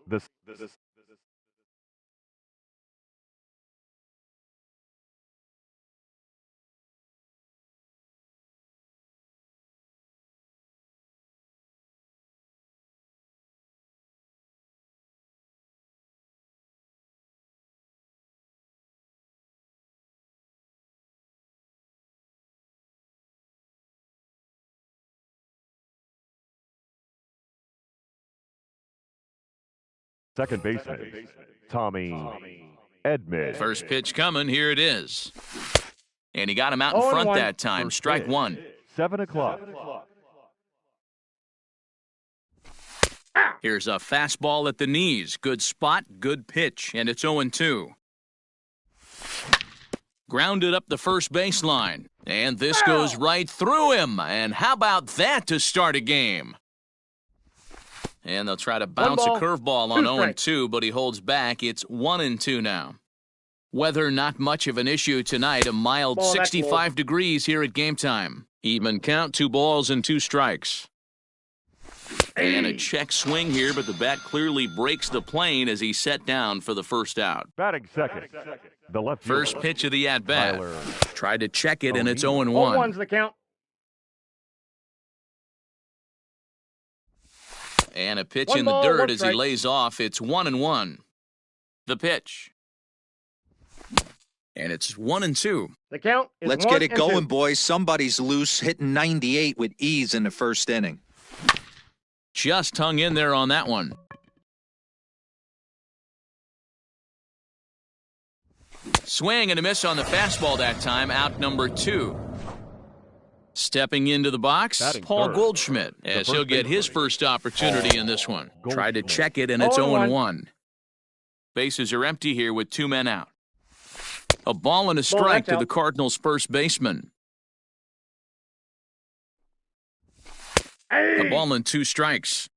This second baseman, Tommy Edman. First pitch coming. Here it is. And he got him out in 0-1. front that time. First Strike pitch, one. 7 o'clock. Here's a fastball at the knees. Good spot, good pitch, and it's 0-2. Grounded up the first baseline. And this goes right through him. And how about that to start a game? And they'll try to bounce a curveball on 0-2, but he holds back. It's 1-2 now. Weather not much of an issue tonight. A mild 65 degrees here at game time. Even count, 2 balls and 2 strikes. And a check swing here, but the bat clearly breaks the plane as he's set down for the first out. Batting second, the left First fielder, pitch of the at-bat. Tyler Tried to check it, and it's O'Neill. 0-1. 0-1's the count. And a pitch One in the ball, dirt one as he strike. lays off. It's 1-1. The pitch. And it's 1-2. The count is Let's 1 get it and going, 2. boys. Somebody's loose, hitting 98 with ease in the first inning. Just hung in there on that one. Swing and a miss on the fastball that time. Out number 2. Stepping into the box, Batting Paul third. Goldschmidt, as The he'll first get his baseman. first opportunity in this one. Tried to Goldschmidt. check it, and it's 0-1. 0-1. Bases are empty here with 2 men out. A ball and a Ball strike left to out. the Cardinals' first baseman. A ball and 2 strikes.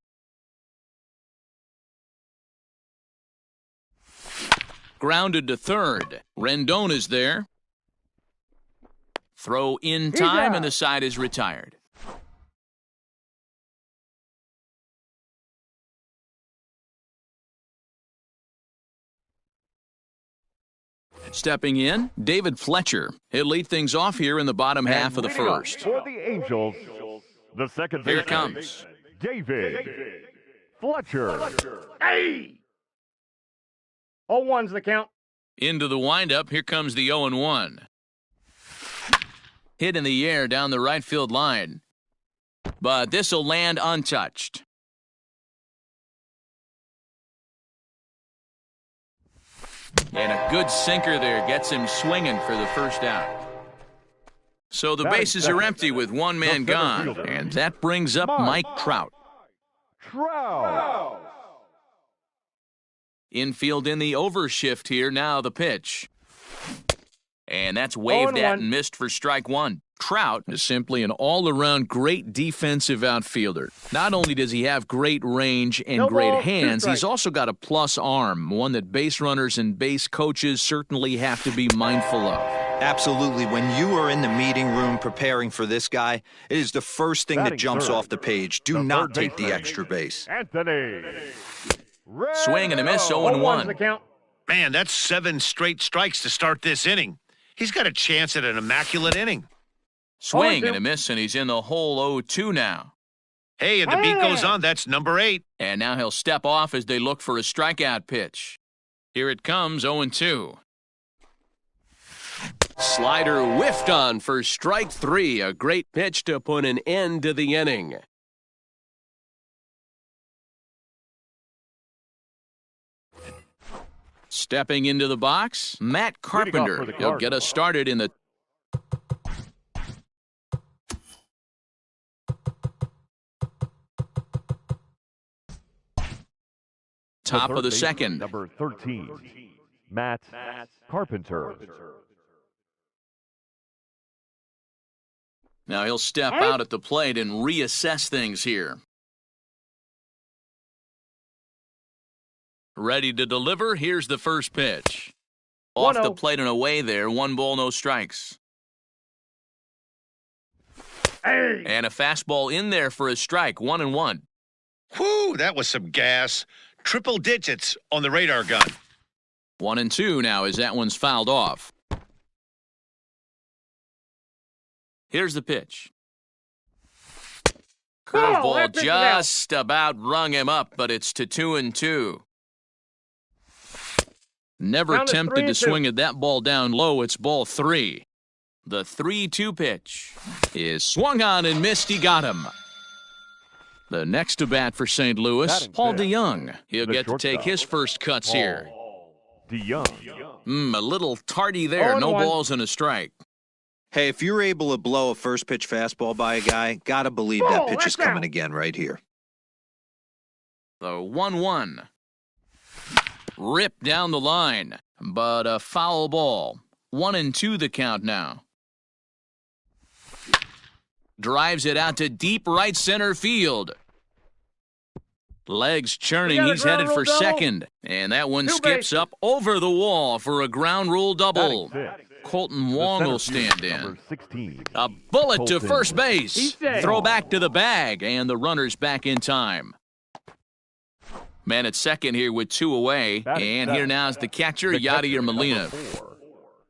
Grounded to third. Rendon is there. Throw in time, and the side is retired. Stepping in, David Fletcher. He'll lead things off here in the bottom half of the leading off first. For the Angels, the second Here it baseman, comes. David Fletcher. 0-1's the count. Into the windup, here comes the 0-1. Hit in the air down the right field line. But this will land untouched. And a good sinker there gets him swinging for the first out. So the Batting bases are second. empty with one man The center gone. fielder. And that brings up Mike Trout. Trout. Infield in the overshift here. Now the pitch. And that's waved at 0-1. and missed for strike one. Trout is simply an all-around great defensive outfielder. Not only does he have great range and No great ball, 2 hands, he's strikes. also got a plus arm, one that base runners and base coaches certainly have to be mindful of. Absolutely. When you are in the meeting room preparing for this guy, it is the first thing that Batting jumps third. off the page. Do The not third take the baseman, extra base. Anthony. Swing and a miss, Rendon. 0-1's the 0-1. count. Man, that's 7 straight strikes to start this inning. He's got a chance at an immaculate inning. Swing 0-2. and a miss, and he's in the hole 0-2 now. Hey, and the beat goes on. That's number 8. And now he'll step off as they look for a strikeout pitch. Here it comes, 0-2. Slider whiffed on for strike 3. A great pitch to put an end to the inning. Stepping into the box, Matt Leading off Carpenter. for the He'll get us Cardinals. started in the top third of the baseman, second. Number 13, Matt Carpenter. Now he'll step out at the plate and reassess things here. Ready to deliver. Here's the first pitch. Off the 1-0. plate and away there. 1 ball, no strikes. And a fastball in there for a strike. 1-1. Whew, that was some gas. triple digits on the radar gun. 1-2 now as that one's fouled off. Here's the pitch. Curveball just about rung him up, but it's to 2-2. Never tempted to swing at that ball down low. It's ball 3. The 3-2 pitch is swung on and missed. He got him. The next to bat for St. Louis, Paul DeYoung. He'll get to take his first cuts here. DeYoung. A little tardy there. No balls and a strike. Hey, if you're able to blow a first pitch fastball by a guy, gotta believe that pitch is coming again right here. The 1-1. Ripped down the line, but a foul ball. 1-2 the count now. Drives it out to deep right center field. Legs churning, he's headed for second. And that one skips up over the wall for a ground rule double. Colton Wong will stand in. A bullet to first base. Throw back to the bag, and the runner's back in time. Man at second here with 2 away. And here now is the catcher, Yadier Molina.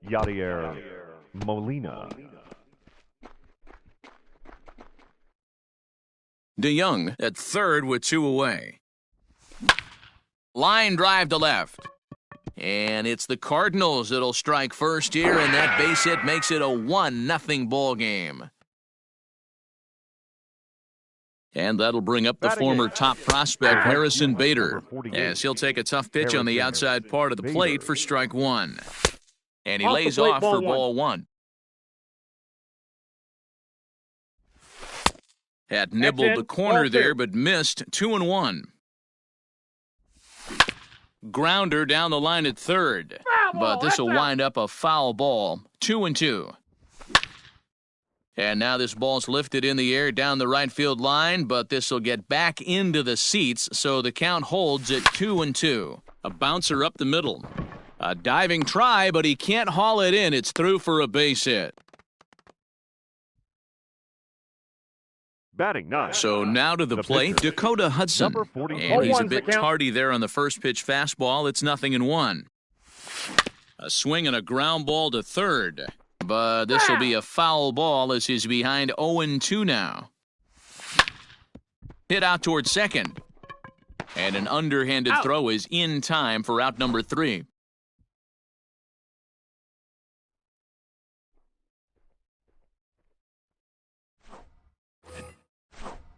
Yadier Molina. DeYoung at third with 2 away. Line drive to left. And it's the Cardinals that'll strike first here, and that base hit makes it a 1-0 ball game. And that'll bring up the former top prospect, Harrison Bader, as he'll take a tough pitch on the outside part of the plate for strike 1. And he lays off for ball 1. Had nibbled the corner there, but missed. 2-1. Grounder down the line at third, but this will wind up a foul ball. 2-2. And now this ball's lifted in the air down the right field line, but this will get back into the seats, so the count holds at 2-2. A bouncer up the middle. A diving try, but he can't haul it in. It's through for a base hit. Batting 9. So now to the plate, Dakota Hudson. And he's a bit tardy there on the first pitch fastball. It's 0-1. A swing and a ground ball to third. But this will be a foul ball as he's behind 0-2 now. Hit out towards second. And an underhanded throw is in time for out number 3.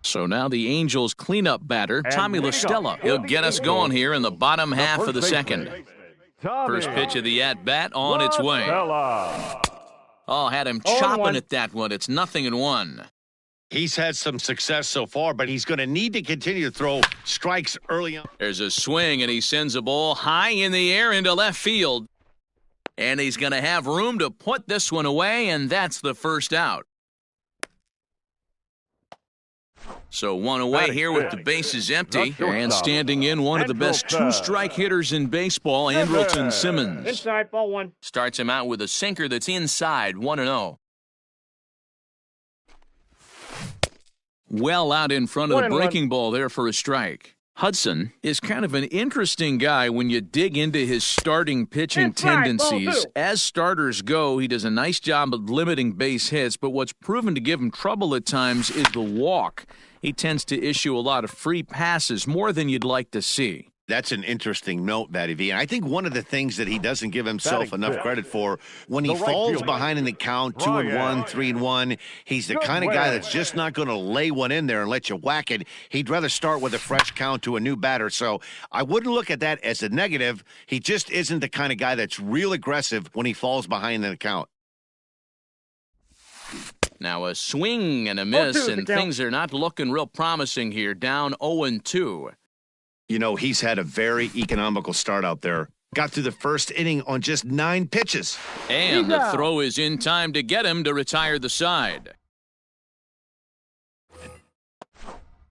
So now the Angels cleanup batter, Tommy La Stella. He'll get us going here in the bottom half of the second. First pitch of the at-bat on its way. Oh, had him chopping at that one. It's 0-1. He's had some success so far, but he's going to need to continue to throw strikes early on. There's a swing, and he sends a ball high in the air into left field. And he's going to have room to put this one away, and that's the first out. So 1 away here with the bases empty. And standing in, one of the best 2-strike hitters in baseball, Andrelton Simmons. Inside, ball 1. Starts him out with a sinker that's inside, 1-0. Well out in front of the breaking ball there for a strike. Hudson is kind of an interesting guy when you dig into his starting pitching tendencies. As starters go, he does a nice job of limiting base hits, but what's proven to give him trouble at times is the walk. He tends to issue a lot of free passes, more than you'd like to see. That's an interesting note, Matty V. And I think one of the things that he doesn't give himself enough credit for, when he falls behind in the count, 2-1, 3-1, he's the kind of guy that's just not going to lay one in there and let you whack it. He'd rather start with a fresh count to a new batter. So I wouldn't look at that as a negative. He just isn't the kind of guy that's real aggressive when he falls behind in the count. Now a swing and a miss, and things are not looking real promising here. Down 0-2. You know, he's had a very economical start out there. Got through the first inning on just 9 pitches. And the throw is in time to get him to retire the side.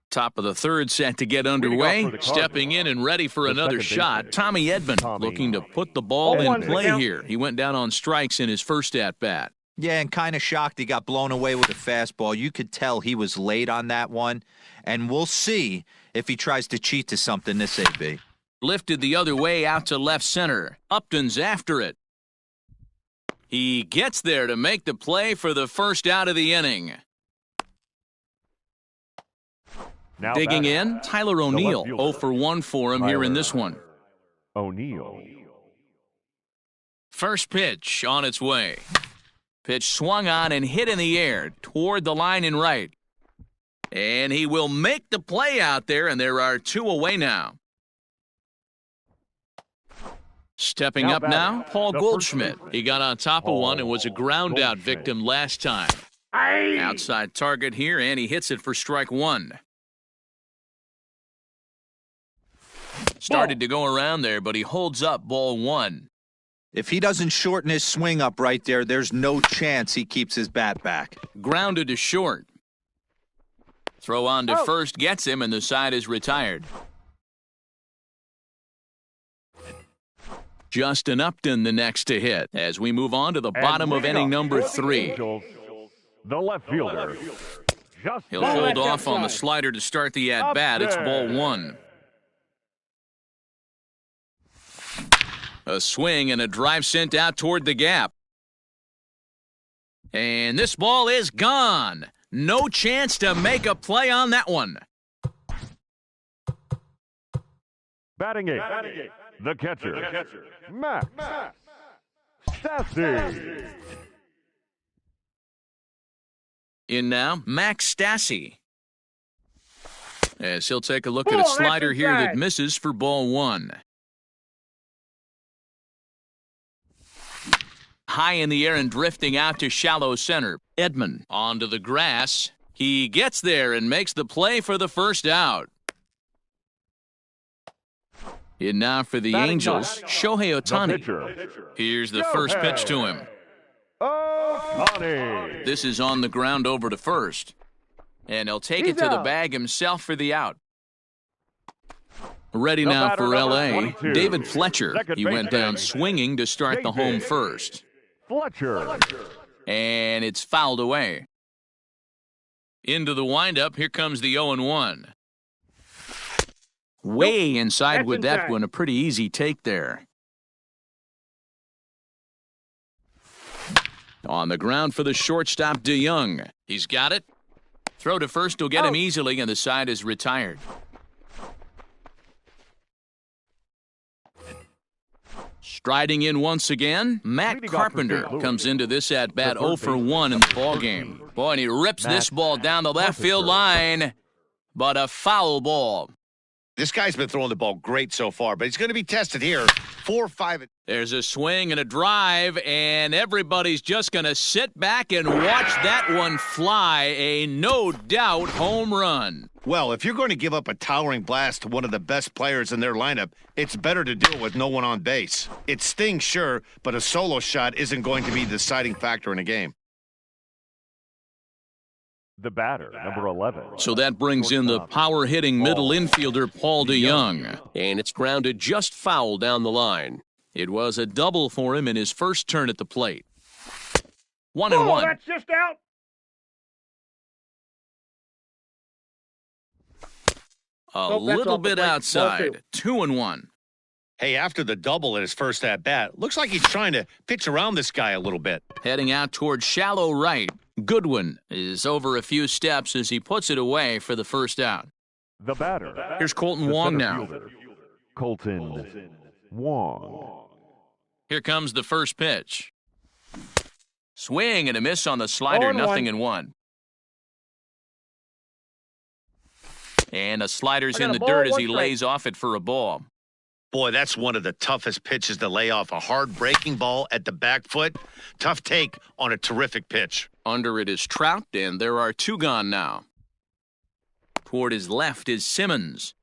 Top of the third set to get underway. Stepping in and ready for another shot, Tommy Edman looking to put the ball in play here. He went down on strikes in his first at-bat. Yeah, and kind of shocked he got blown away with a fastball. You could tell he was late on that one. And we'll see if he tries to cheat to something this AB. Lifted the other way out to left center. Upton's after it. He gets there to make the play for the first out of the inning. Now Digging batting, in, Tyler O'Neill. left fielder, 0 for 1 for him here in this one. O'Neill. First pitch on its way. Pitch swung on and hit in the air toward the line and right. And he will make the play out there, and there are 2 away now. Stepping Now up batting, now, Paul the first Goldschmidt. baseman. He got on top of one and was a ground-out victim last time. Outside target here, and he hits it for strike 1. Started to go around there, but he holds up ball 1. If he doesn't shorten his swing up right there, there's no chance he keeps his bat back. Grounded to short. Throw on to first gets him, and the side is retired. Justin Upton the next to hit as we move on to the bottom of inning number 3. The left fielder. He'll hold off on the slider to start the at-bat. It's ball 1. A swing and a drive sent out toward the gap. And this ball is gone. No chance to make a play on that one. Batting eight. The catcher. Max Stassi. In now, Max Stassi. As he'll take a look at a slider here that misses for ball 1. High in the air and drifting out to shallow center. Edman onto the grass. He gets there and makes the play for the first out. In now for the Angels, Shohei Ohtani. Here's the first pitch to him. Ohtani. This is on the ground over to first. And he'll take it to the bag himself for the out. Ready now for L.A., David Fletcher. He went down swinging to start the home first. Fletcher. And it's fouled away. Into the windup, here comes the 0-1. Way inside with that one, a pretty easy take there. On the ground for the shortstop, DeYoung. He's got it. Throw to first will get him easily, and the side is retired. Striding in once again, Matt Carpenter comes into this at-bat 0 for 1 in the ballgame. Boy, and he rips this ball down the left field line, but a foul ball. This guy's been throwing the ball great so far, but he's going to be tested here. 4-5. There's a swing and a drive, and everybody's just going to sit back and watch that one fly. A no-doubt home run. Well, if you're going to give up a towering blast to one of the best players in their lineup, it's better to do it with no one on base. It stings, sure, but a solo shot isn't going to be the deciding factor in a game. The batter, number 11. So that brings in the power-hitting middle infielder, Paul DeYoung. And it's grounded just foul down the line. It was a double for him in his first turn at the plate. 1-1. That's just out. A little bit outside. 2-1. Hey, after the double in his first at-bat, looks like he's trying to pitch around this guy a little bit. Heading out toward shallow right. Goodwin is over a few steps as he puts it away for the first out. The batter. Here's Colton The Wong center now. fielder, Colton Wong. Here comes the first pitch. Swing and a miss on the slider, 0-1. And the slider's in the dirt as he lays off it for a ball. Boy, that's one of the toughest pitches to lay off. A hard breaking ball at the back foot. Tough take on a terrific pitch. Under it is Trout, and there are 2 gone now. Toward his left is Simmons.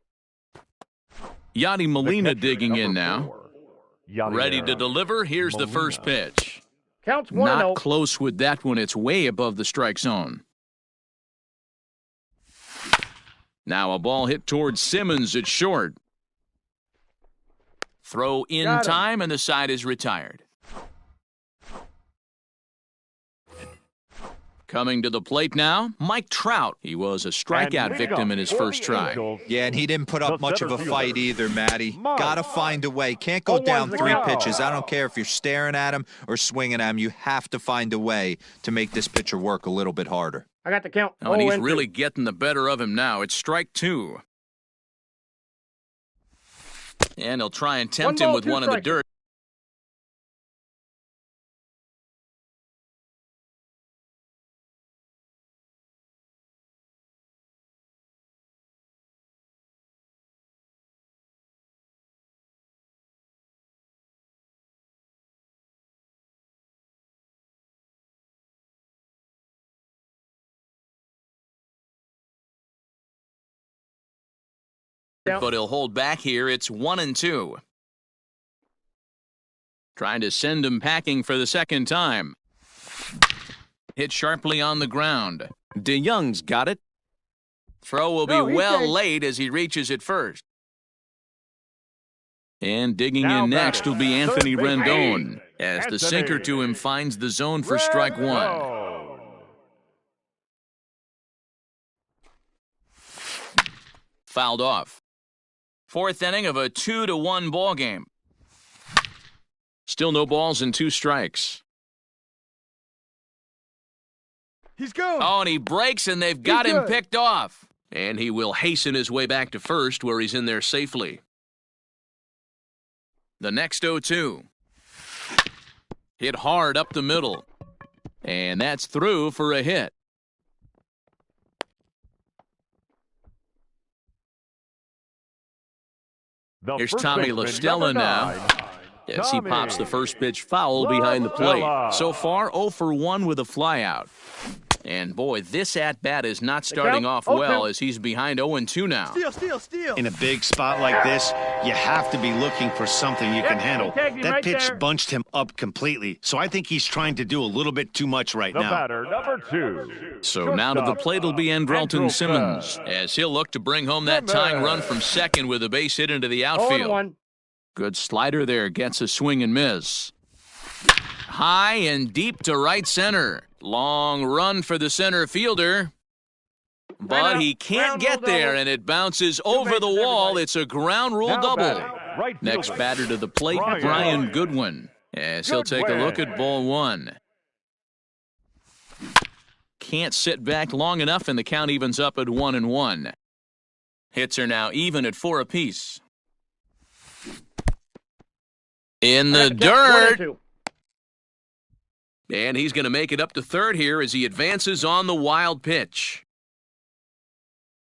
Yadi Molina digging in now. Ready to deliver. Here's the first pitch. Counts 1-0. Not close with that one. It's way above the strike zone. Now a ball hit towards Simmons at short. Throw in time, and the side is retired. Coming to the plate now, Mike Trout. He was a strikeout victim in his first try. Yeah, and he didn't put up much of a fight either, Matty. Gotta find a way. Can't go 0-1's down the 3 count. pitches. I don't care if you're staring at him or swinging at him. You have to find a way to make this pitcher work a little bit harder. I got the count. Oh, and he's 0-2. really getting the better of him now. It's strike 2. And he'll try and tempt him with one in the dirt. But he'll hold back here. It's 1-2. Trying to send him packing for the second time. Hit sharply on the ground. DeYoung's got it. Throw will be well late as he reaches it first. And digging in next will be Anthony Rendon as the sinker to him finds the zone for strike 1. Fouled off. 4th inning of a 2-1 ball game. Still no balls and 2 strikes. He's going. Oh, and he breaks, and they've got him picked off. And he will hasten his way back to first, where he's in there safely. The next 0-2. Hit hard up the middle. And that's through for a hit. Here's Tommy La Stella now, as he pops the first pitch foul behind the plate. So far, 0 for 1 with a flyout. And boy, this at-bat is not starting off well as he's behind 0-2 now. Steal. In a big spot like this, you have to be looking for something you can handle. That pitch bunched him up completely, so I think he's trying to do a little bit too much right The now. batter, number 2. So now to the plate will be Andrelton Simmons, as he'll look to bring home that tying run from second with a base hit into the outfield. 0-1. Good slider there, gets a swing and miss. High and deep to right center. Long run for the center fielder. But he can't get there, and it bounces over the wall. It's a ground rule double. Next batter to the plate, Brian Goodwin, as he'll take a look at ball 1. Can't sit back long enough, and the count evens up at 1-1. Hits are now even at 4 apiece. In the dirt. 1-2. And he's going to make it up to third here as he advances on the wild pitch.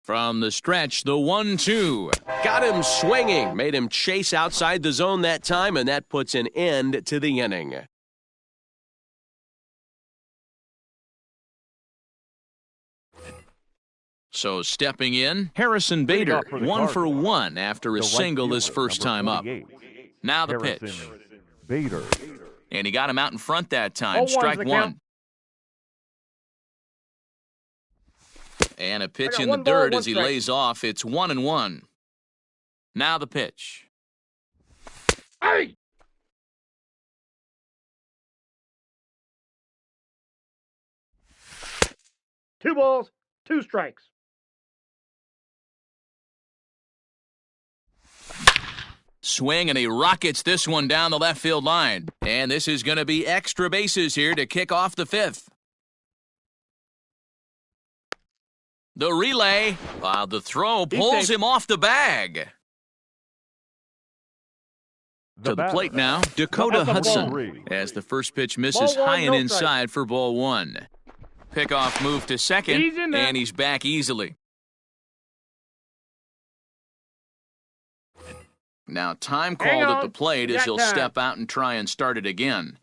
From the stretch, the 1-2. Got him swinging, made him chase outside the zone that time, and that puts an end to the inning. So stepping in, Harrison Bader, 1 for 1 after a single his first time up. Now the pitch. Bader. And he got him out in front that time. 0-1's Strike the 1. count. And a pitch I got in the 1 ball, dirt 1 as he strike. lays off. It's 1-1. Now the pitch. Hey! 2 balls, 2 strikes. Swing, and he rockets this one down the left field line. And this is going to be extra bases here to kick off the 5th. The relay, while the throw pulls him off the bag. To the plate now, Dakota Hudson, as the first pitch misses Ball 1, high and no inside for ball 1. Pickoff move to second, He's in there. and he's back easily. Now time Hang called at on. the plate We as got he'll time. step out and try and start it again.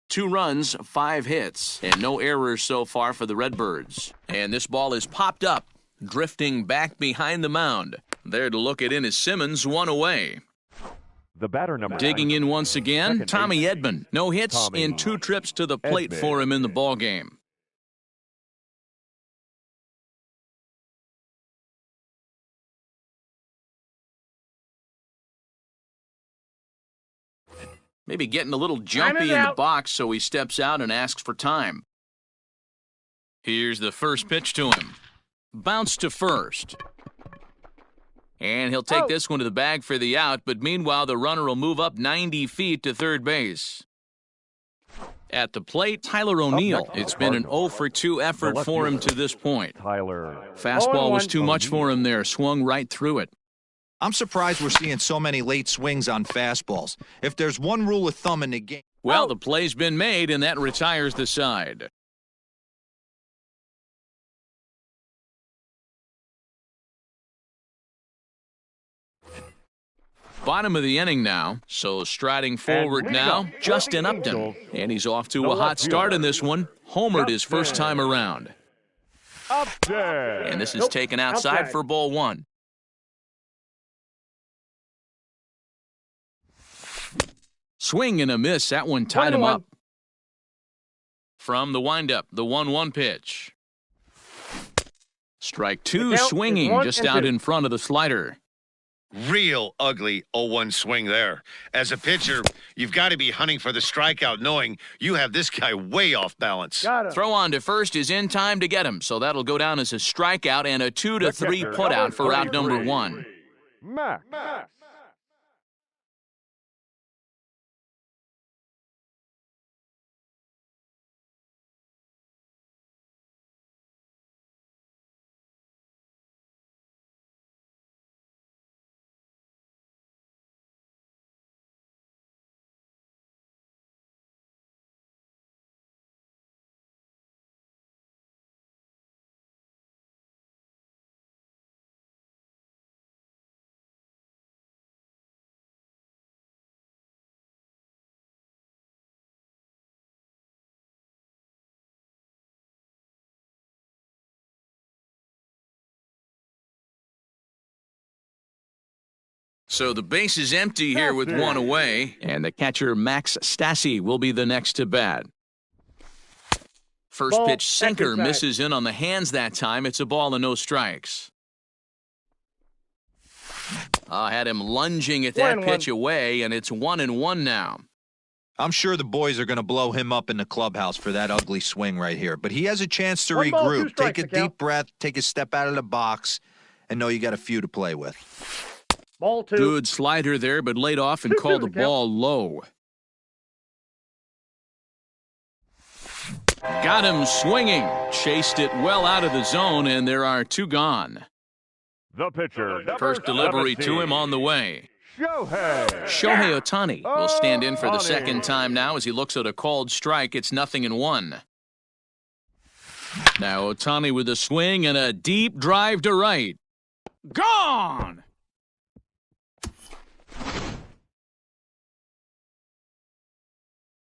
2 runs, 5 hits, and no errors so far for the Redbirds. And this ball is popped up, drifting back behind the mound. There to look it in is Simmons, 1 away. The batter, number Digging 9. in once again, Second Tommy baseman. Edman. No hits Tommy in 2 trips to the plate Edman. for him in the ballgame. Maybe getting a little jumpy in the out. box, so he steps out and asks for time. Here's the first pitch to him. Bounce to first. And he'll take this one to the bag for the out, but meanwhile the runner will move up 90 feet to third base. At the plate, Tyler O'Neill. It's been an 0 for 2 effort for him to this point. Fastball was too much for him there, swung right through it. I'm surprised we're seeing so many late swings on fastballs. If there's one rule of thumb in the game... Well, the play's been made, and that retires the side. Bottom of the inning now, so striding forward now, Justin Upton. And he's off to a hot start in this one. Homered his first time around. And this is taken outside for ball one. Swing and a miss. That one tied him up. From the windup, the 1-1 pitch. Strike two, swinging just out in front of the slider. Real ugly 0-1 swing there. As a pitcher, you've got to be hunting for the strikeout, knowing you have this guy way off balance. Throw on to first is in time to get him, so that'll go down as a strikeout and a 2-3 putout for out number one. Max. So the base is empty here with one away, and the catcher Max Stassi will be the next to bat. First pitch sinker misses in on the hands that time. It's a ball and no strikes. Had him lunging at that pitch away, and it's 1-1 now. I'm sure the boys are going to blow him up in the clubhouse for that ugly swing right here. But he has a chance to regroup, take a deep breath, take a step out of the box, and know you got a few to play with. Ball two. Good slider there, but laid off and called the ball low. Got him swinging. Chased it well out of the zone, and there are two gone. The pitcher. First delivery to him on the way. Shohei Ohtani will stand in for the second time now as he looks at a called strike. It's 0-1. Now Ohtani with a swing and a deep drive to right. Gone!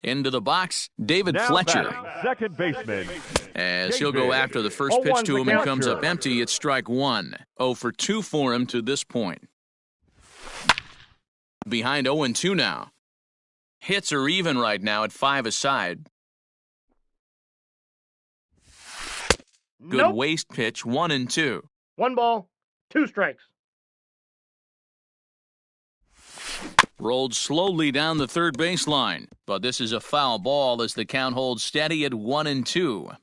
Into the box, David Fletcher. Second baseman. As he'll go after the first pitch to him and comes up empty, it's strike one. 0 for 2 for him to this point. Behind 0-2 now. Hits are even right now at 5 aside. Good waste pitch, 1-2. 1 ball, 2 strikes. Rolled slowly down the third baseline, but this is a foul ball as the count holds steady at 1-2.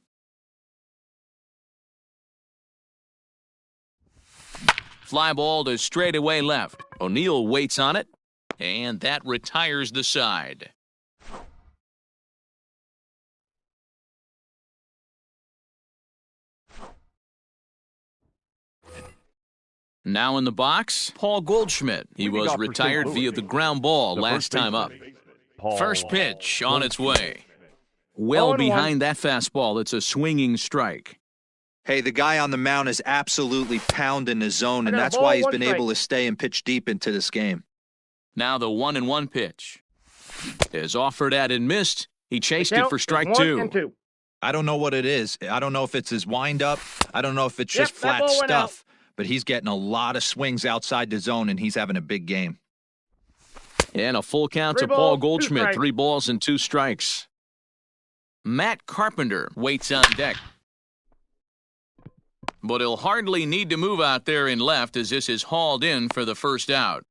Fly ball to straightaway left. O'Neill waits on it, and that retires the side. Now in the box, Paul Goldschmidt. He was retired via the ground ball last time up. First pitch on its way. Well behind that fastball, it's a swinging strike. Hey, the guy on the mound is absolutely pounding the zone, and that's why he's been able to stay and pitch deep into this game. Now the 1-1 pitch. Is offered at and missed. He chased it for strike two. I don't know what it is. I don't know if it's his windup. I don't know if it's just flat stuff. But he's getting a lot of swings outside the zone, and he's having a big game. And a full count to Paul Goldschmidt. 3 balls and 2 strikes. Matt Carpenter waits on deck. But he'll hardly need to move out there in left as this is hauled in for the first out.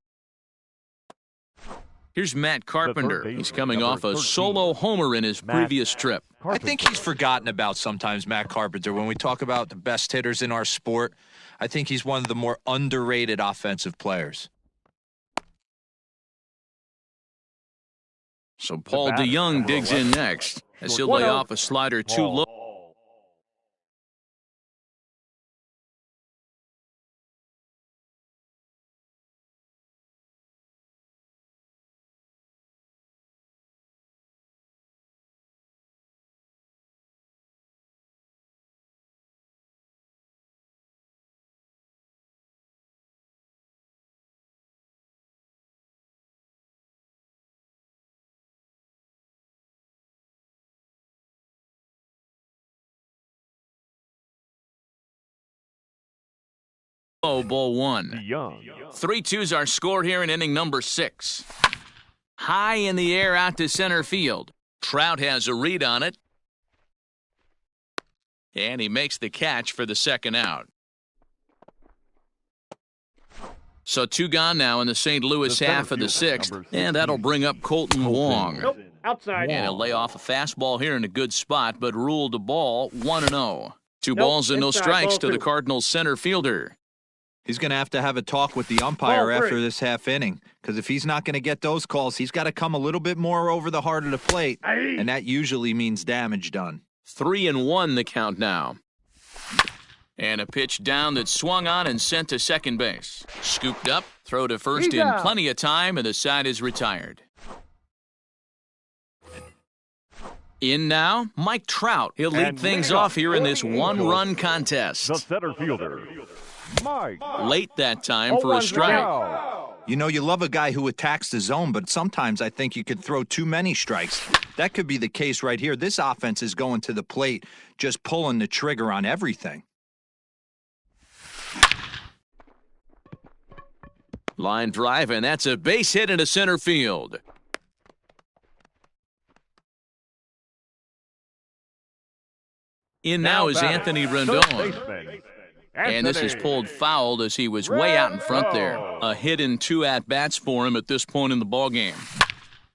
Here's Matt Carpenter. baseman, He's coming number off a 13, solo homer in his previous trip. I think he's forgotten about sometimes, Matt Carpenter. When we talk about the best hitters in our sport, I think he's one of the more underrated offensive players. So Paul DeYoung digs in next as he'll lay off a slider too low. Ball one. Young. 3-2's our score here in inning number 6. High in the air out to center field. Trout has a read on it. And he makes the catch for the second out. So 2 gone now in the St. Louis half of the 6th. And that'll bring up Colton Wong. Nope, outside. And he'll lay off a fastball here in a good spot, but ruled a ball 1-0. 2 Nope, balls and no inside, strikes ball to the 2. Cardinals center fielder. He's going to have a talk with the umpire Ball 3. after this half inning, because if he's not going to get those calls, he's got to come a little bit more over the heart of the plate, and that usually means damage done. 3-1 the count now. And a pitch down that swung on and sent to second base. Scooped up, throw to first in plenty of time, and the side is retired. In now, Mike Trout. He'll lead things off here in this 1-run contest. The center fielder, Mike. Late that time for a strike. You know, you love a guy who attacks the zone, but sometimes I think you could throw too many strikes. That could be the case right here. This offense is going to the plate, just pulling the trigger on everything. Line drive, and that's a base hit into center field. In now is Anthony Rendon. And this is pulled foul as he was way out in front there. A hit and 2 at-bats for him at this point in the ballgame.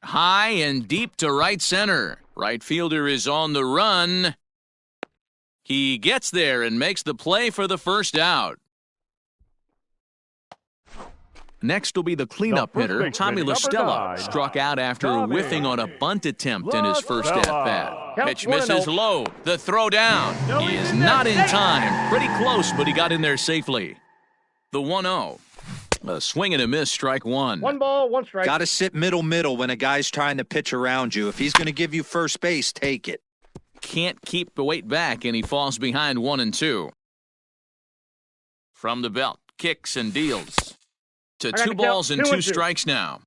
High and deep to right center. Right fielder is on the run. He gets there and makes the play for the first out. Next will be the cleanup hitter, Tommy La Stella. Struck out after whiffing on a bunt attempt in his first at-bat. Pitch misses low. The throw down. He is not in time. Pretty close, but he got in there safely. The 1-0. A swing and a miss, strike 1. 1 ball, 1 strike. Got to sit middle when a guy's trying to pitch around you. If he's going to give you first base, take it. Can't keep the weight back, and he falls behind 1-2. From the belt, kicks and deals. To 2 balls and 2 strikes now.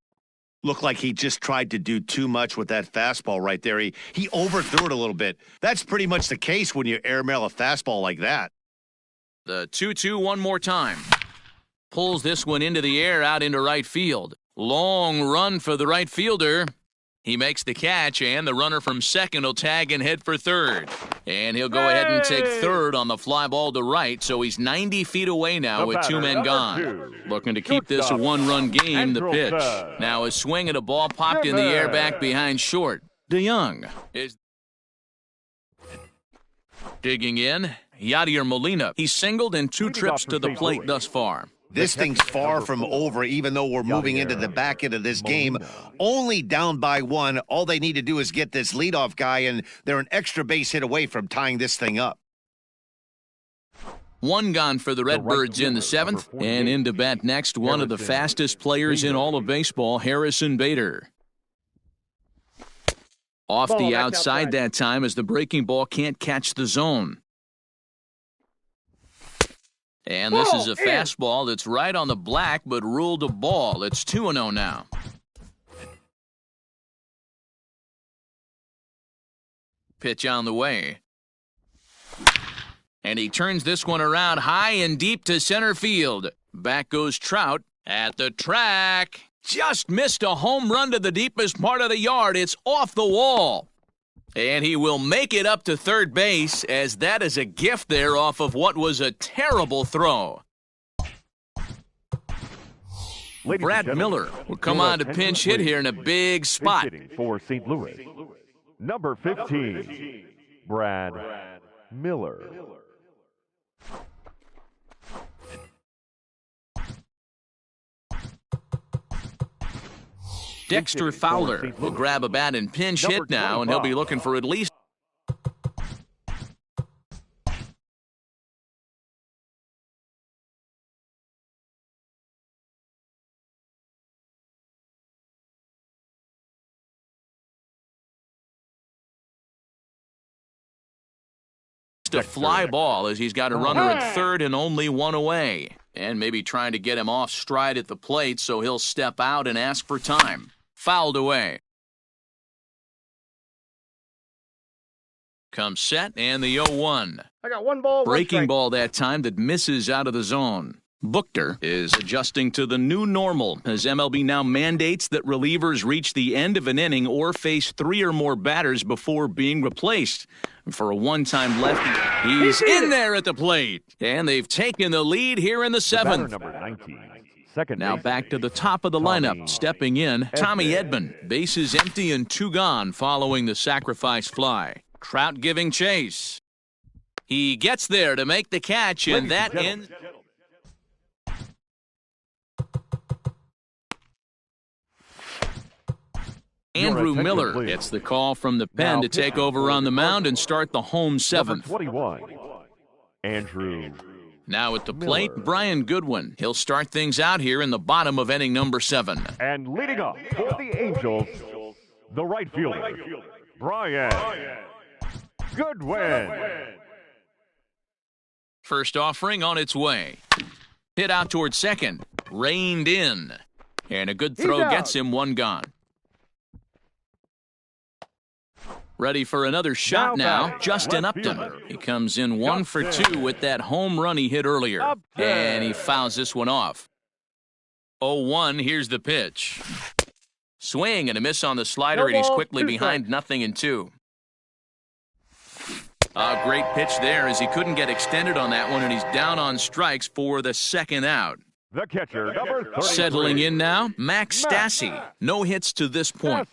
Looked like he just tried to do too much with that fastball right there. He overthrew it a little bit. That's pretty much the case when you airmail a fastball like that. The 2-2 one more time. Pulls this one into the air out into right field. Long run for the right fielder. He makes the catch, and the runner from second will tag and head for third. And he'll go ahead and take third on the fly ball to right, so he's 90 feet away now with 2 men gone. Looking to keep this a 1-run game, the pitch. Now a swing and a ball popped in the air back behind short. DeYoung is digging in. Yadier Molina. He's singled in 2 trips to the plate thus far. This thing's far from over, even though we're moving into the back end of this game. Only down by 1. All they need to do is get this leadoff guy, and they're an extra base hit away from tying this thing up. 1 gone for the Redbirds in the 7th. And into bat next, one of the fastest players in all of baseball, Harrison Bader. Off the outside that time as the breaking ball can't catch the zone. And this is a fastball that's right on the black, but ruled a ball. It's 2-0 now. Pitch on the way. And he turns this one around high and deep to center field. Back goes Trout at the track. Just missed a home run to the deepest part of the yard. It's off the wall. And he will make it up to third base, as that is a gift there off of what was a terrible throw. Brad Miller will come on to pinch hit here in a big spot. For St. Louis, number 15, Brad Miller. Dexter Fowler will grab a bat and pinch hit now, and he'll be looking for at least a fly ball as he's got a runner at third and only one away. And maybe trying to get him off stride at the plate, so he'll step out and ask for time. Fouled away. Comes set, and the 0-1. I got one ball, Breaking ball that time that misses out of the zone. Buchter is adjusting to the new normal as MLB now mandates that relievers reach the end of an inning or face 3 or more batters before being replaced. For a one-time lefty, he's in there at the plate. And they've taken the lead here in the 7th. Number 19, second Now baseman, back to the top of the lineup. Stepping in, Tommy Edman. Bases empty and 2 gone following the sacrifice fly. Trout giving chase. He gets there to make the catch, and that ends. Andrew Miller gets the call from the pen to take over on the mound and start the home 7th. 21, Andrew. Now at the plate, Brian Goodwin. He'll start things out here in the bottom of inning number 7. And leading up for the Angels, the right fielder, Brian Goodwin. First offering on its way. Hit out towards second. Reined in. And a good throw gets him 1 gone. Ready for another shot now, Justin Upton. He comes in 1 for 2 with that home run he hit earlier. And he fouls this one off. 0-1, here's the pitch. Swing and a miss on the slider, and he's quickly behind 0-2. A great pitch there as he couldn't get extended on that one, and he's down on strikes for the 2nd out. The catcher, number 33. Settling in now, Max Stassi. No hits to this point.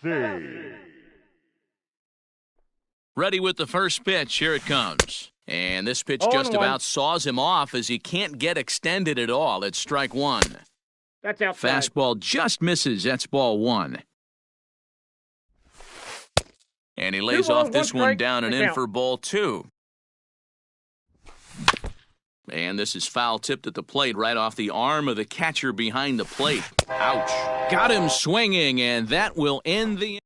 Ready with the first pitch. Here it comes. And this pitch just about saws him off as he can't get extended at all. It's strike 1. That's outside. Fastball just misses. That's ball 1. And he lays off this one down and in for ball 2. And this is foul tipped at the plate right off the arm of the catcher behind the plate. Ouch. Got him swinging, and that will end the...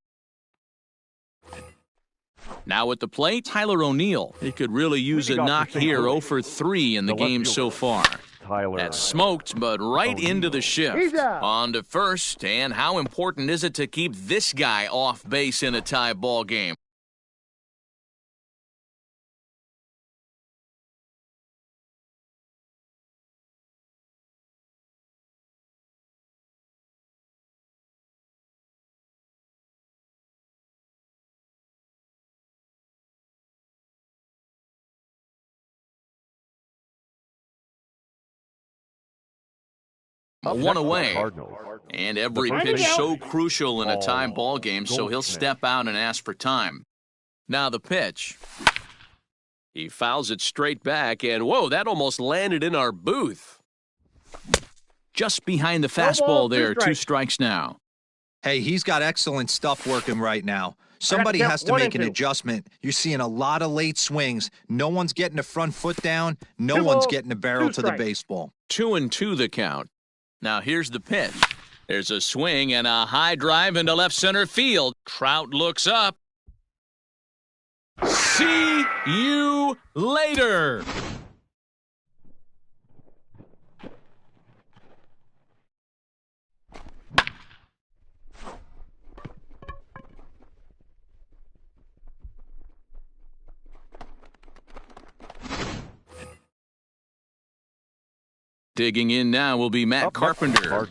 Now at the plate, Tyler O'Neill. He could really use a knock here. 0 for 3 in the game so far. That's smoked, but right into the shift. On to first, and how important is it to keep this guy off base in a tie ball game? One away, and every pitch so crucial in a tie ball game, so he'll step out and ask for time. Now the pitch. He fouls it straight back, and whoa, that almost landed in our booth. Just behind the fastball there, 2 strikes now. Hey, he's got excellent stuff working right now. Somebody has to make an adjustment. You're seeing a lot of late swings. No one's getting the front foot down. No one's getting the barrel to the baseball. 2-2 the count. Now here's the pitch. There's a swing and a high drive into left center field. Trout looks up. See you later. Digging in now will be Matt Carpenter.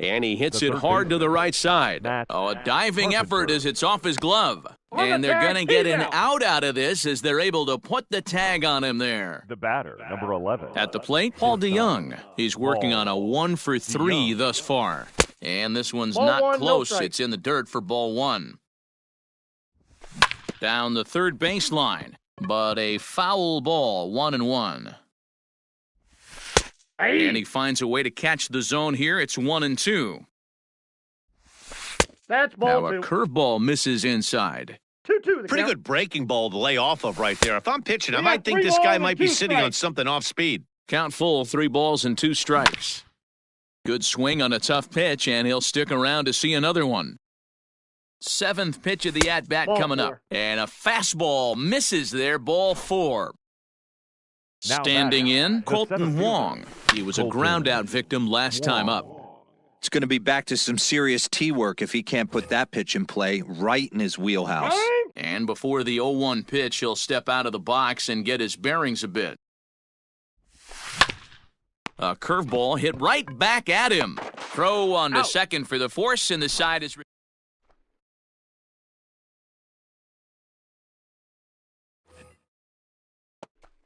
And he hits it hard to the right side. Oh, a diving effort as it's off his glove. And they're going to get an out of this as they're able to put the tag on him there. The batter, number 11. At the plate, Paul DeYoung. He's working on a 1 for 3 thus far. And this one's not close. It's in the dirt for ball 1. Down the third baseline, but a foul ball, 1-1. And he finds a way to catch the zone here. It's 1-2. That's Now ball a 2. curveball misses inside. 2-2. Pretty good breaking ball to lay off of right there. If I'm pitching, I might think this guy might be sitting on something off speed. Count full, 3 balls and 2 strikes. Good swing on a tough pitch, and he'll stick around to see another one. 7th pitch of the at-bat coming up. And a fastball misses there, ball 4. Standing in, Colton Wong. He was a ground-out victim last time up. It's going to be back to some serious tee work if he can't put that pitch in play right in his wheelhouse. And before the 0-1 pitch, he'll step out of the box and get his bearings a bit. A curveball hit right back at him. Throw on to second for the force, and the side is...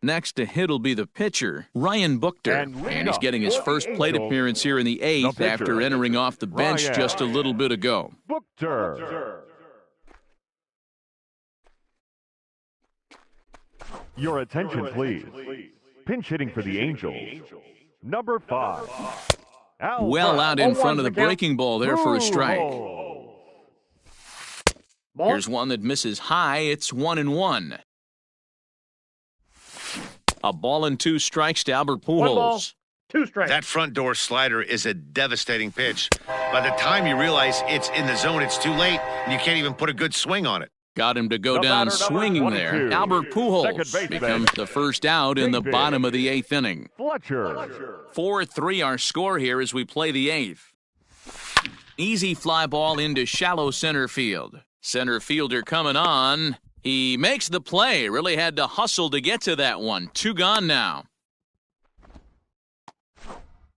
Next to hit will be the pitcher, Ryan Buchter. And he's getting his first plate appearance here in the 8th after entering off the bench just a little bit ago. Buchter. Your attention, please. Pinch hitting for the Angels. Number 5. Well out in front of the breaking ball there for a strike. Here's one that misses high. It's 1-1. A ball and 2 strikes to Albert Pujols. 2 strikes. That front door slider is a devastating pitch. By the time you realize it's in the zone, it's too late, and you can't even put a good swing on it. Got him to go down swinging there. Albert Pujols becomes the first out in the bottom of the 8th inning. Fletcher. 4-3 our score here as we play the 8th. Easy fly ball into shallow center field. Center fielder coming on. He makes the play. Really had to hustle to get to that one. 2 gone now.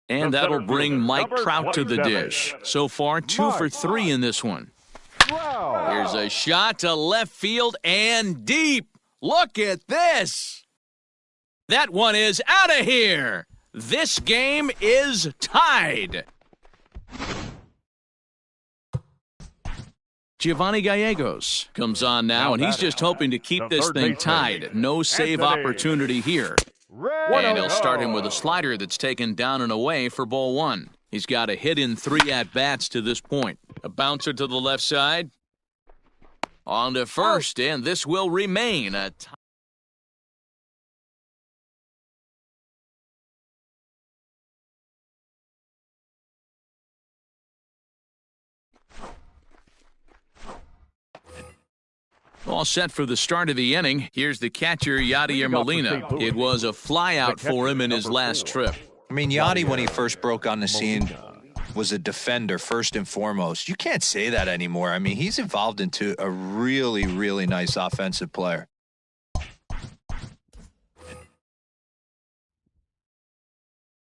And that'll bring Mike Trout to the dish. So far, 2 for 3 in this one. Here's a shot to left field and deep. Look at this. That one is out of here. This game is tied. Giovanni Gallegos comes on now, and he's just hoping to keep this thing tied. No save opportunity here. And he'll start him with a slider that's taken down and away for ball 1. He's got a hit in 3 at-bats to this point. A bouncer to the left side. On to first, and this will remain a tie. All set for the start of the inning. Here's the catcher, Yadier Molina. It was a flyout for him in his last trip. I mean, Yadi, when he first broke on the scene, was a defender first and foremost. You can't say that anymore. I mean, he's evolved into a really, really nice offensive player.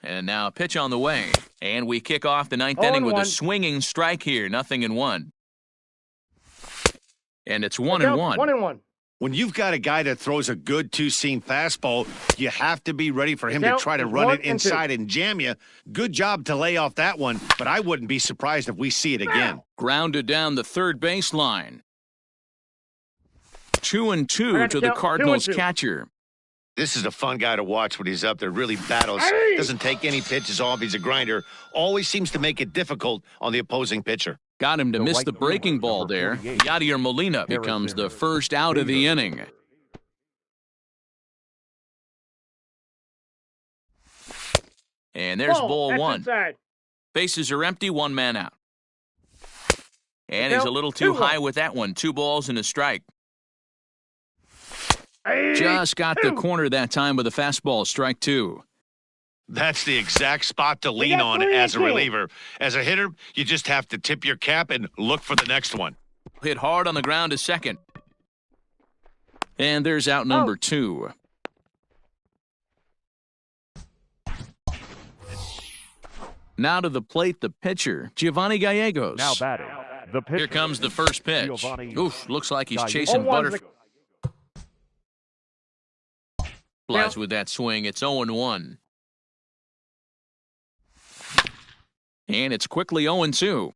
And now a pitch on the way. And we kick off the 9th inning with a swinging strike here. 0-1. And it's 1-1. 1-1. When you've got a guy that throws a good 2-seam fastball, you have to be ready for him to try to run it inside and jam you. Good job to lay off that one, but I wouldn't be surprised if we see it again. Grounded down the third baseline. 2-2 to the Cardinals catcher. This is a fun guy to watch when he's up there. Really battles. Doesn't take any pitches off. He's a grinder. Always seems to make it difficult on the opposing pitcher. Got him to miss the breaking ball there. Yadier Molina becomes the first out of the inning. And there's ball 1. Bases are empty, 1 man out. And he's a little too high with that one. 2 balls and a strike. Just got the corner that time with a fastball, strike 2. That's the exact spot to lean on as a reliever. As a hitter, you just have to tip your cap and look for the next one. Hit hard on the ground to second. And there's out number 2. Now to the plate, the pitcher, Giovanni Gallegos. Now batting. The pitch. Here comes the first pitch. Giovanni. Oof, looks like he's Oh, chasing 0-1's butterflies with that swing. It's 0-1. And it's quickly 0-2.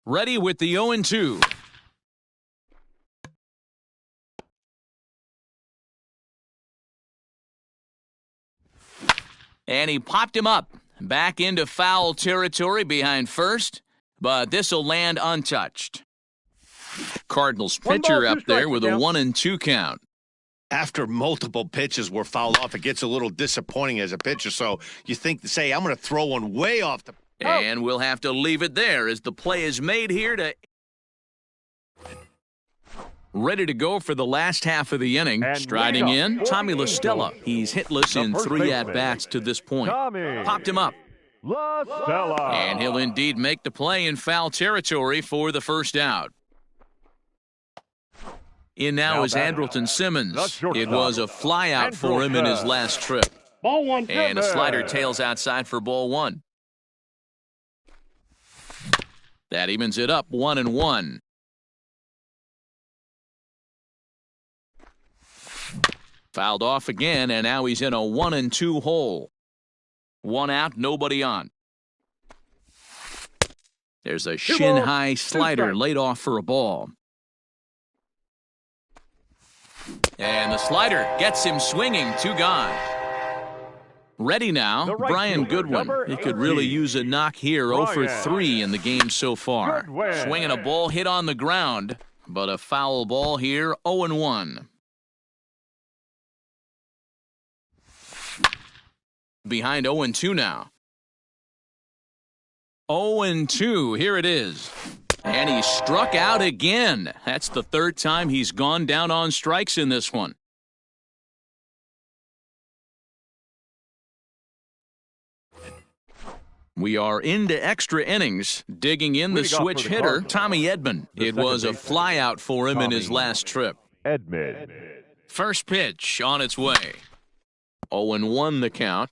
Ready with the 0-2. And he popped him up. Back into foul territory behind first, but this will land untouched. Cardinals pitcher up there with a 1-2 count. After multiple pitches were fouled off, it gets a little disappointing as a pitcher. So you think to say, I'm going to throw one way off the... And we'll have to leave it there as the play is made here to... Ready to go for the last half of the inning. And Striding in, Tommy La Stella. Angels. He's hitless in The first 3 baseman. at-bats to this point. Tommy Popped him up. La Stella. And he'll indeed make the play in foul territory for the first out. In now is batting. Andrelton Simmons. The shortstop. It was a flyout for him in his last trip. Ball one. And a slider tails outside for ball 1. That evens it up 1-1. Fouled off again, and now he's in a 1-2 hole. 1 out, nobody on. There's a shin-high slider laid off for a ball. And the slider gets him swinging, 2 gone. Ready now, The right Brian fielder, Goodwin. number He could 18. really use a knock here, 0 for Brian 3 in the game so far. Goodwin. Swinging a ball hit on the ground, but a foul ball here, 0-1. Behind 0-2 now. 0-2, here it is. And he struck out again. That's the 3rd time he's gone down on strikes in this one. We are into extra innings. Digging in the Leading off switch for the hitter, Cardinals. Tommy Edman. The It was a second baseman, flyout for him in his Tommy last trip. Edmund. First pitch on its way. 0-1 the count.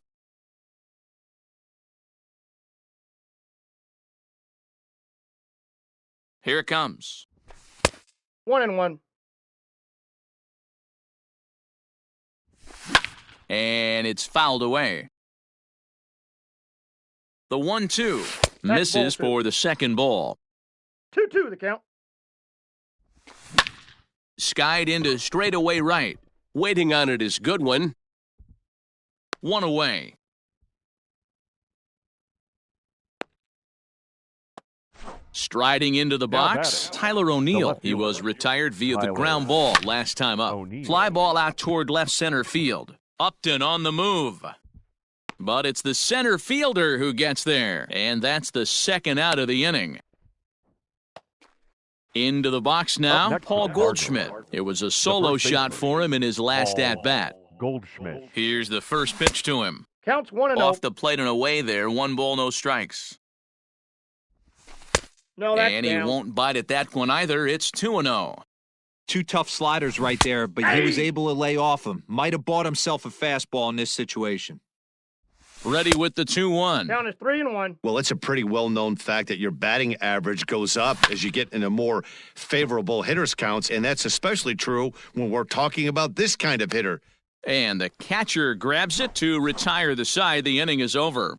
Here it comes. 1-1. And it's fouled away. The 1-2 misses ball two. for the second ball. 2-2 the count. Skied into straightaway right. Waiting on it is Goodwin. 1 away. Striding into the box, batting. Tyler O'Neill. left He fielder. was retired via the Tyler ground ball last time up. O'Neill. Fly ball out toward left center field. Upton on the move. But it's the center fielder who gets there. And that's the second out of the inning. Into the box now, Up next Paul for the Cardinals. Goldschmidt. It was a solo first shot baseman, for him in his last Paul at-bat. Goldschmidt. Here's the first pitch to him. Counts 1-0. Off the plate and away there, 1 ball, no strikes. No, that's And he down. won't bite at that one either. It's 2-0. 2 tough sliders right there, but he was able to lay off him. Might have bought himself a fastball in this situation. Ready with the 2-1. Count is 3-1. Well, it's a pretty well-known fact that your batting average goes up as you get into more favorable hitters counts, and that's especially true when we're talking about this kind of hitter. And the catcher grabs it to retire the side. The inning is over.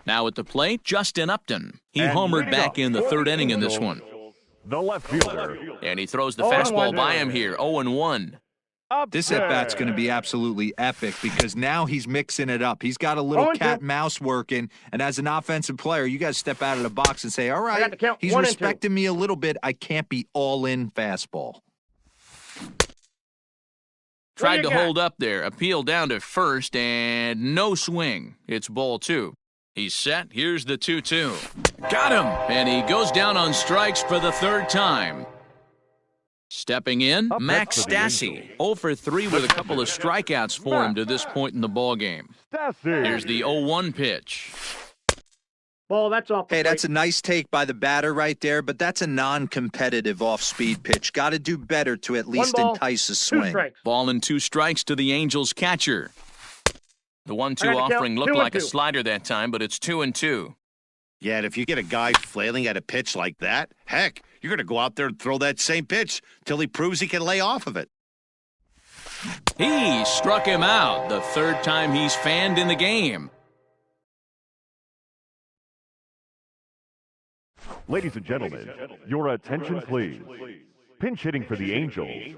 Now at the plate, Justin Upton. He And homered leading back off in the for 3rd the inning in this Angels, one. The left fielder. And he throws the 0-1. fastball by him here, 0-1. This at-bat's going to be absolutely epic because now he's mixing it up. He's got a little 0-2. cat and mouse working, and as an offensive player, you got to step out of the box and say, all got right, to count he's 1 and 2. respecting me a little bit. I can't be all-in fastball. Tried you to got? hold up there, appeal down to first, and no swing. It's ball 2. He's set. Here's the 2-2. Got him! And he goes down on strikes for the 3rd time. Stepping in, Up Max next for the Stassi. Angels. 0 for 3 with a couple of strikeouts for him to this point in the ballgame. Stassi. Here's the 0-1 pitch. Ball, that's off the Hey, that's a plate. nice take by the batter right there, but that's a non-competitive off-speed pitch. Got to do better to at least 1 ball, entice a 2 swing. strikes. Ball and 2 strikes to the Angels catcher. The 1-2 I got to offering count. looked 2 and like a 2. slider that time, but it's 2-2. Yeah, and if you get a guy flailing at a pitch like that, heck, you're going to go out there and throw that same pitch till he proves he can lay off of it. He struck him out, the third time he's fanned in the game. Ladies and gentlemen, your attention please. Pinch hitting for the Angels,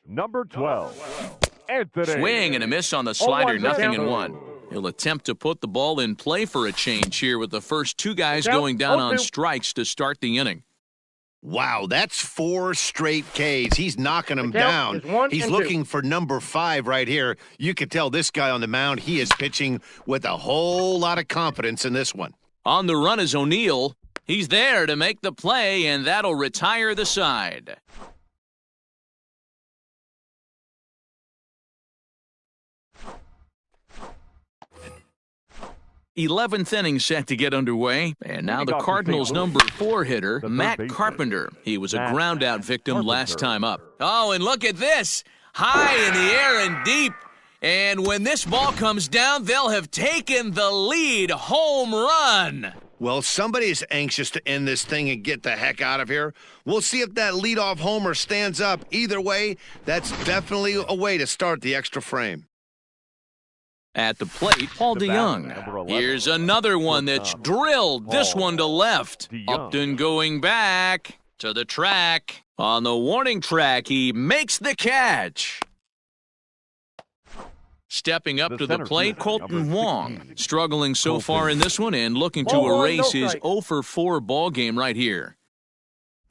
number 12, Anthony. Swing and a miss on the slider, 0-1, 0-1. He'll attempt to put the ball in play for a change here with the first two guys Count. going down on 0-2. strikes to start the inning. Wow, that's 4 straight Ks. He's knocking them The count down. is 1 He's and looking for number 5 right here. You can tell this guy on the mound, he is pitching with a whole lot of confidence in this one. On the run is O'Neill. He's there to make the play, and that'll retire the side. 11th inning set to get underway, and now the Cardinals' number 4 hitter, Matt Carpenter. He was a ground-out victim last time up. Oh, and look at this. High in the air and deep. And when this ball comes down, they'll have taken the lead. Home run. Well, somebody's anxious to end this thing and get the heck out of here. We'll see if that leadoff homer stands up. Either way, that's definitely a way to start the extra frame. At the plate, Paul DeYoung. Here's another one that's drilled. This one to left. Upton going back to the track. On the warning track, he makes the catch. Stepping up to the plate, Colton Wong. Struggling so far in this one and looking to erase his 0-for-4 ball game right here.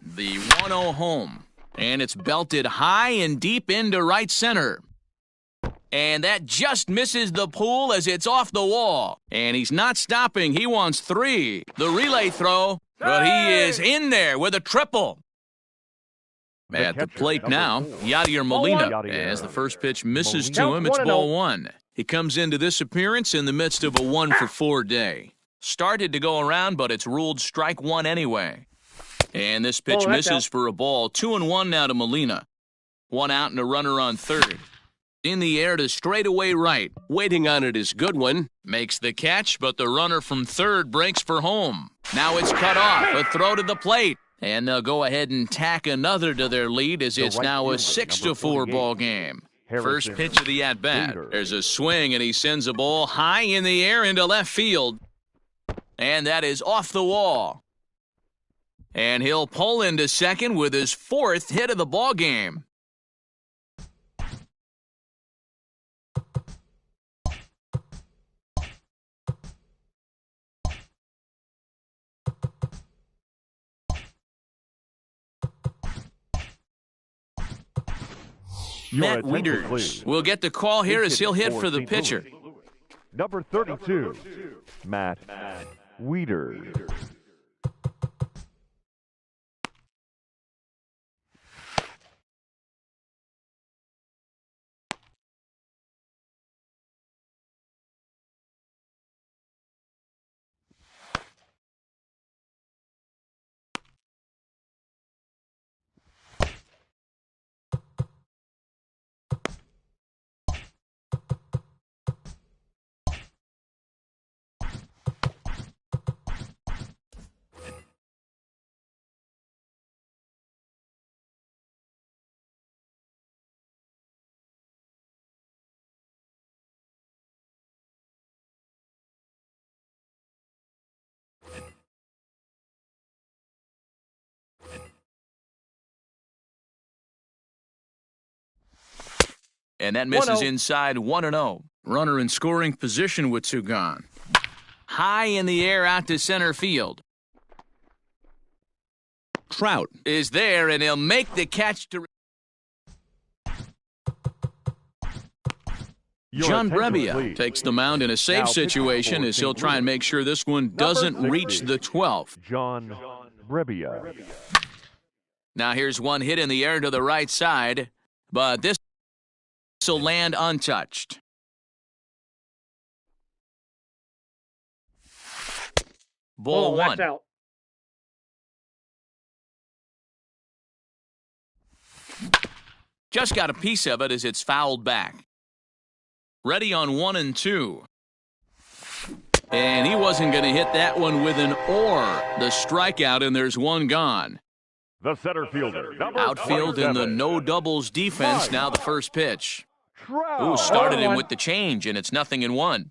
The 1-0 home. And it's belted high and deep into right center. And that just misses the pool as it's off the wall. And he's not stopping. He wants 3. The relay throw, but he is in there with a triple. At the plate now, Yadier Molina, as the first pitch misses to him, it's ball 1. He comes into this appearance in the midst of a 1-for-4 day. Started to go around, but it's ruled strike 1 anyway. And this pitch misses for a ball. 2-1 now to Molina. 1 out and a runner on third. In the air to straightaway right. Waiting on it is Goodwin. Makes the catch, but the runner from third breaks for home. Now it's cut off. A throw to the plate. And they'll go ahead and tack another to their lead as it's now a 6-4 ball game. First pitch of the at-bat. There's a swing, and he sends a ball high in the air into left field. And that is off the wall. And he'll pull into second with his 4th hit of the ball game. Matt Wieters will get the call here as he'll hit for the pitcher. Number 32, Matt Wieters. And that misses inside 1-0. Runner in scoring position with 2 gone. High in the air out to center field. Trout is there, and he'll make the catch to... John Brebbia takes the mound in a safe situation as he'll try and make sure this one doesn't reach the 12th. John Brebbia. Now here's one hit in the air to the right side, but this will land untouched. Ball 1. Out. Just got a piece of it as it's fouled back. Ready on 1 and 2. And he wasn't going to hit that one with an or. The strikeout, and there's one gone. The center fielder, number Outfield 27. in the no doubles defense. Now the first pitch. Trout. Ooh, started him with the change, and it's 0-1.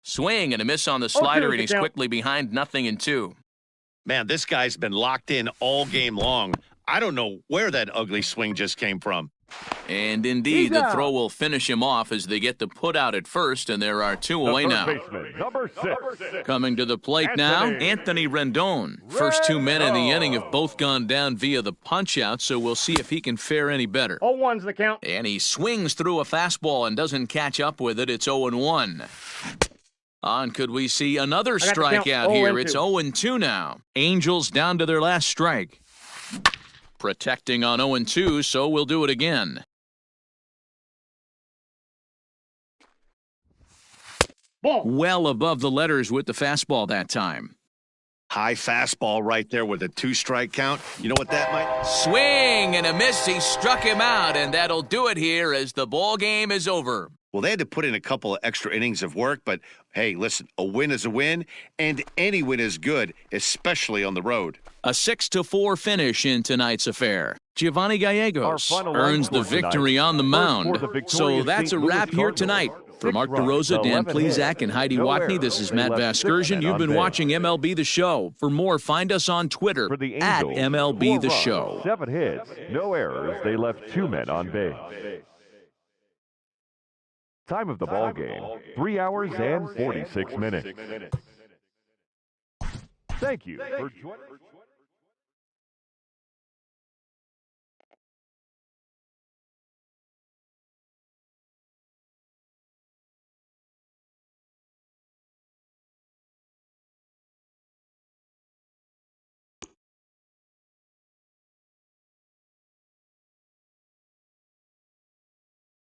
Swing and a miss on the slider, and he's quickly behind 0-2. Man, this guy's been locked in all game long. I don't know where that ugly swing just came from. And indeed, the throw will finish him off as they get the put out at first, and there are 2 away now. Baseman, number 6. Coming to the plate now, Anthony Rendon. First 2 men in the inning have both gone down via the punch-out, so we'll see if he can fare any better. 0-1's the count. And he swings through a fastball and doesn't catch up with it. It's 0-1. On could we see another strikeout here? It's 0-2 now. Angels down to their last strike. Protecting on 0-2, so we'll do it again. Ball. Well above the letters with the fastball that time. High fastball right there with a 2-strike count. You know what that might? Swing and a miss. He struck him out, and that'll do it here as the ball game is over. Well, they had to put in a couple of extra innings of work, but hey, listen, a win is a win, and any win is good, especially on the road. A 6-4 finish in tonight's affair. Giovanni Gallegos earns the victory on the mound. So that's a wrap here tonight. For Mark DeRosa, Dan Plezak, and Heidi Watney, this is Matt Vasgersian. You've been watching MLB The Show. For more, find us on Twitter at MLB The Show. 7 hits, no errors. They left 2 men on base. Time of the ball game, 3 hours and 46 minutes. Thank you for joining.